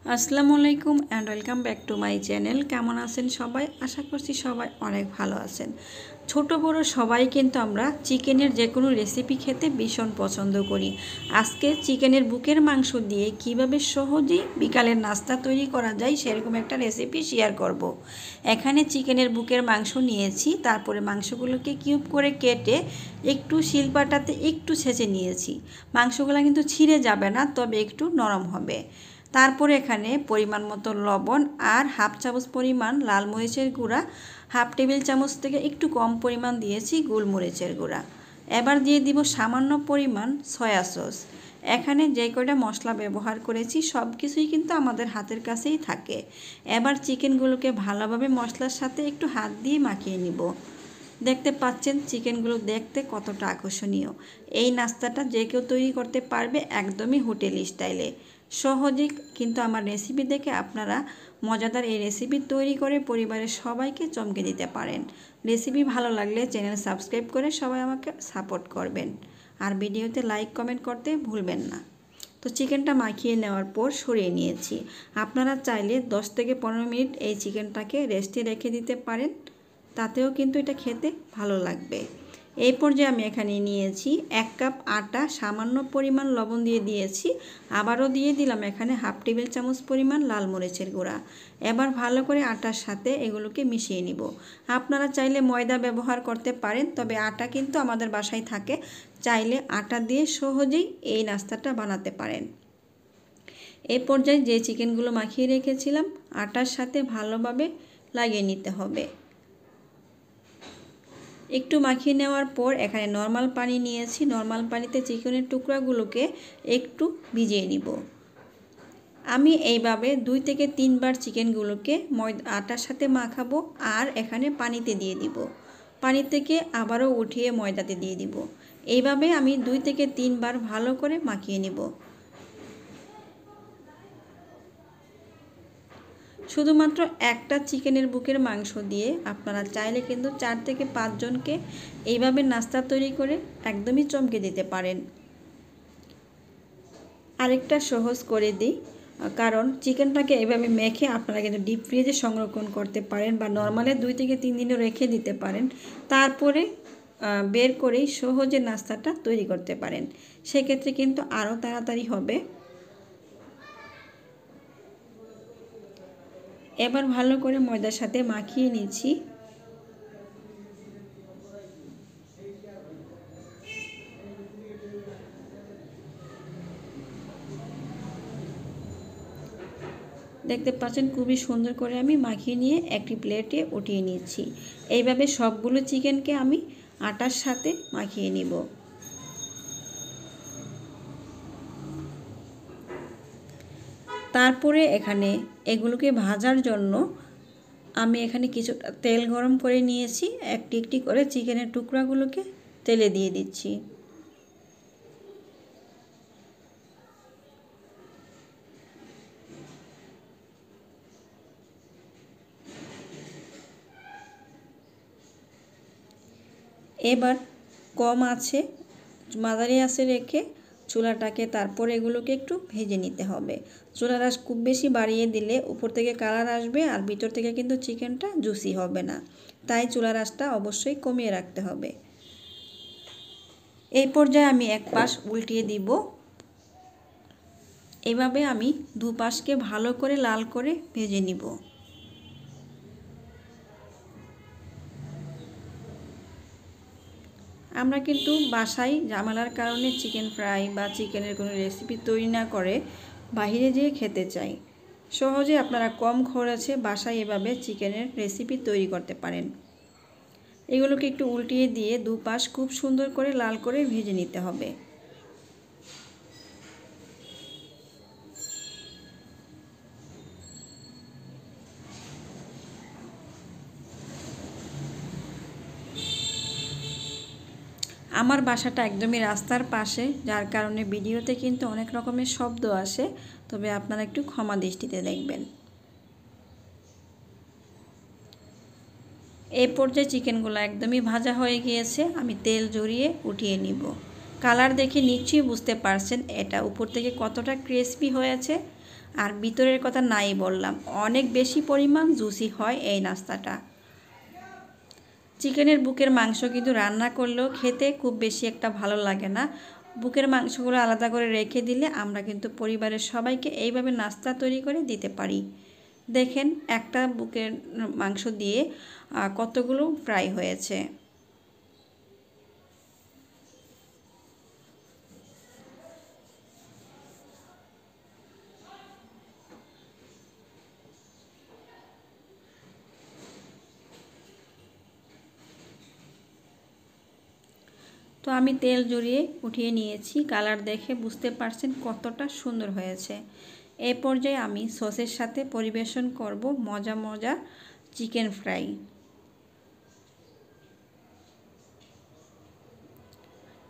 আসসালামু আলাইকুম and welcome back to my channel. কেমন আছেন সবাই? আশা করছি সবাই অনেক ভালো আছেন। ছোট বড় সবাই কিন্তু আমরা চিকেনের যে কোনো রেসিপি খেতে ভীষণ পছন্দ করি। আজকে চিকেনের বুকের মাংস দিয়ে কিভাবে সহজেই বিকালের নাস্তা তৈরি করা যায় সেরকম একটা রেসিপি শেয়ার করব। এখানে চিকেনের বুকের মাংস নিয়েছি, তারপরে মাংসগুলোকে কিউব করে কেটে একটু শিলপাটাতে একটু ছেঁচে নিয়েছি। মাংসগুলো কিন্তু ছিঁড়ে যাবে না, তবে একটু নরম হবে। তারপরে এখানে পরিমাণ মতো লবণ আর হাফ চামচ পরিমাণ লাল মরিচের গুঁড়া, হাফ টেবিল চামচ থেকে একটু কম পরিমাণ দিয়েছি গোলমরিচের গুঁড়া। এবার দিয়ে দিব সামান্য পরিমাণ সয়া সস। এখানে যে কয়টা মশলা ব্যবহার করেছি সব কিছুই কিন্তু আমাদের হাতের কাছেই থাকে। এবার চিকেনগুলোকে ভালোভাবে মশলার সাথে একটু হাত দিয়ে মাখিয়ে নিব। দেখতে পাচ্ছেন চিকেনগুলো দেখতে কতটা আকর্ষণীয়। এই নাস্তাটা যে কেউ তৈরি করতে পারবে একদমই হোটেল স্টাইলে। সহজেই কিন্তু আমার রেসিপি দেখে আপনারা মজাদার এই রেসিপি তৈরি করে পরিবারের সবাইকে চমকে দিতে পারেন। রেসিপি ভালো লাগলে চ্যানেল সাবস্ক্রাইব করে সবাই আমাকে সাপোর্ট করবেন, আর ভিডিওতে লাইক কমেন্ট করতে ভুলবেন না। তো চিকেনটা মাখিয়ে নেওয়ার পর সরিয়ে নিয়েছি। আপনারা চাইলে 10 থেকে 15 মিনিট এই চিকেনটাকে রেস্টে রেখে দিতে পারেন, তাতেও কিন্তু এটা খেতে ভালো লাগবে। এই পর্যায়ে আমি এখানে নিয়েছি 1 কাপ আটা, সামান্য পরিমাণ লবণ দিয়ে দিয়েছি। আবারও দিয়ে দিলাম এখানে হাফ টেবিল চামচ পরিমাণ লাল মরিচের গুঁড়া। এবার ভালো করে আটার সাথে এগুলোকে মিশিয়ে নিব। আপনারা চাইলে ময়দা ব্যবহার করতে পারেন, তবে আটা কিন্তু আমাদের বাসায় থাকে, চাইলে আটা দিয়ে সহজেই এই নাস্তাটা বানাতে পারেন। এই পর্যায়ে যে চিকেনগুলো মাখিয়ে রেখেছিলাম আটার সাথে ভালোভাবে লাগিয়ে নিতে হবে। একটু মাখিয়ে নেওয়ার পর এখানে নর্মাল পানি নিয়েছি। নর্মাল পানিতে চিকেনের টুকরাগুলোকে একটু ভিজিয়ে নিব। আমি এইভাবে 2 থেকে 3 বার চিকেনগুলোকে আটার সাথে মাখাবো, আর এখানে পানিতে দিয়ে দিব। পানি থেকে আবারও উঠিয়ে ময়দাতে দিয়ে দিব। এইভাবে আমি 2 থেকে 3 বার ভালো করে মাখিয়ে নিব। শুধুমাত্র একটা চিকেনের বুকের মাংস দিয়ে আপনারা চাইলে কিন্তু 4 থেকে 5 জনকে এইভাবে নাস্তা তৈরি করে একদমই চমকে দিতে পারেন। আরেকটা সহজ করে দিই, কারণ চিকেনটাকে এভাবে মেখে আপনারা কিন্তু ডিপ ফ্রিজে সংরক্ষণ করতে পারেন, বা নর্মালে 2 থেকে 3 দিনও রেখে দিতে পারেন। তারপরে বের করেই সহজে নাস্তাটা তৈরি করতে পারেন। সেক্ষেত্রে কিন্তু আরও তাড়াতাড়ি হবে। এবার ভালো করে ময়দার সাথে মাখিয়ে নিচ্ছি। দেখতে পাচ্ছেন খুবই সুন্দর করে আমি মাখিয়ে নিয়ে একটি প্লেটে উঠিয়ে নিচ্ছি। এইভাবে সবগুলো চিকেনকে আমি আটার সাথে মাখিয়ে নিব। তারপরে এখানে এগুলোকে ভাজার জন্য আমি এখানে কিছুটা তেল গরম করে নিয়েছি। একটি একটি করে চিকেনের টুকরাগুলোকে তেলে দিয়ে দিচ্ছি। এবার কম আছে মাঝারি আঁচে রেখে চুলাটাকে তারপর এগুলোকে একটু ভেজে নিতে হবে। চুলার আঁচ খুব বেশি বাড়িয়ে দিলে উপর থেকে কালার আসবে, আর ভিতর থেকে কিন্তু চিকেনটা জুসি হবে না। তাই চুলার আঁচটা অবশ্যই কমিয়ে রাখতে হবে। এই পর্যায়ে আমি এক পাশ উল্টিয়ে দিব। এভাবে আমি দুপাশকে ভালো করে লাল করে ভেজে নিব। আমরা কিন্তু বাসায় ঝামেলার কারণে চিকেন ফ্রাই বা চিকেনের কোনো রেসিপি তৈরি না করে বাইরে যেয়ে খেতে চাই। সহজে আপনারা কম খরচে বাসায় এভাবে চিকেনের রেসিপি তৈরি করতে পারেন। এগুলোকে একটু উল্টিয়ে দিয়ে দুপাশ খুব সুন্দর করে লাল করে ভেজে নিতে হবে। আমার বাসাটা একদমই রাস্তার পাশে, যার কারণে ভিডিওতে কিন্তু অনেক রকমের শব্দ আসে, তবে আপনারা একটু ক্ষমা দৃষ্টিতে দেখবেন। এই পর্যায়ে চিকেনগুলো একদমই ভাজা হয়ে গিয়েছে। আমি তেল ঝরিয়ে উঠিয়ে নিব। কালার দেখে নিশ্চয়ই বুঝতে পারছেন এটা উপর থেকে কতটা ক্রিস্পি হয়েছে। আর ভিতরের কথা নাই বললাম, অনেক বেশি পরিমাণ জুসি হয় এই নাস্তাটা। চিকেনের বুকের মাংস কিন্তু রান্না করলেও খেতে খুব বেশি একটা ভালো লাগে না। বুকের মাংসগুলো আলাদা করে রেখে দিলে আমরা কিন্তু পরিবারের সবাইকে এইভাবে নাস্তা তৈরি করে দিতে পারি। দেখেন একটা বুকের মাংস দিয়ে কতগুলো ফ্রাই হয়েছে। তো আমি তেল জড়িয়ে উঠিয়ে নিয়েছি, কালার দেখে বুঝতে পারছেন কতটা সুন্দর হয়েছে। এই পর্যায়ে আমি সসের সাথে পরিবেশন করব মজা মজা চিকেন ফ্রাই।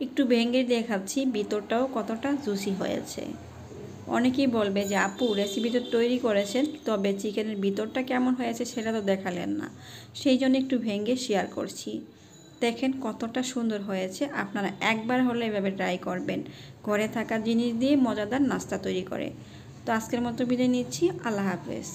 একটু ভেঙে দেখাচ্ছি ভিতরটাও কতটা জুসি হয়েছে। অনেকেই বলবে যে আপু রেসিপি তো তৈরি করেছেন, তবে চিকেনের ভিতরটা কেমন হয়েছে সেটা তো দেখালেন না। সেই জন্য একটু ভেঙে শেয়ার করছি। দেখেন কতটা সুন্দর হয়েছে। আপনারা একবার হলে এভাবে ট্রাই করবেন, ঘরে থাকা জিনিস দিয়ে মজাদার নাস্তা তৈরি করে। তো আজকের মতো বিদায় নিচ্ছি, আল্লাহ হাফেজ।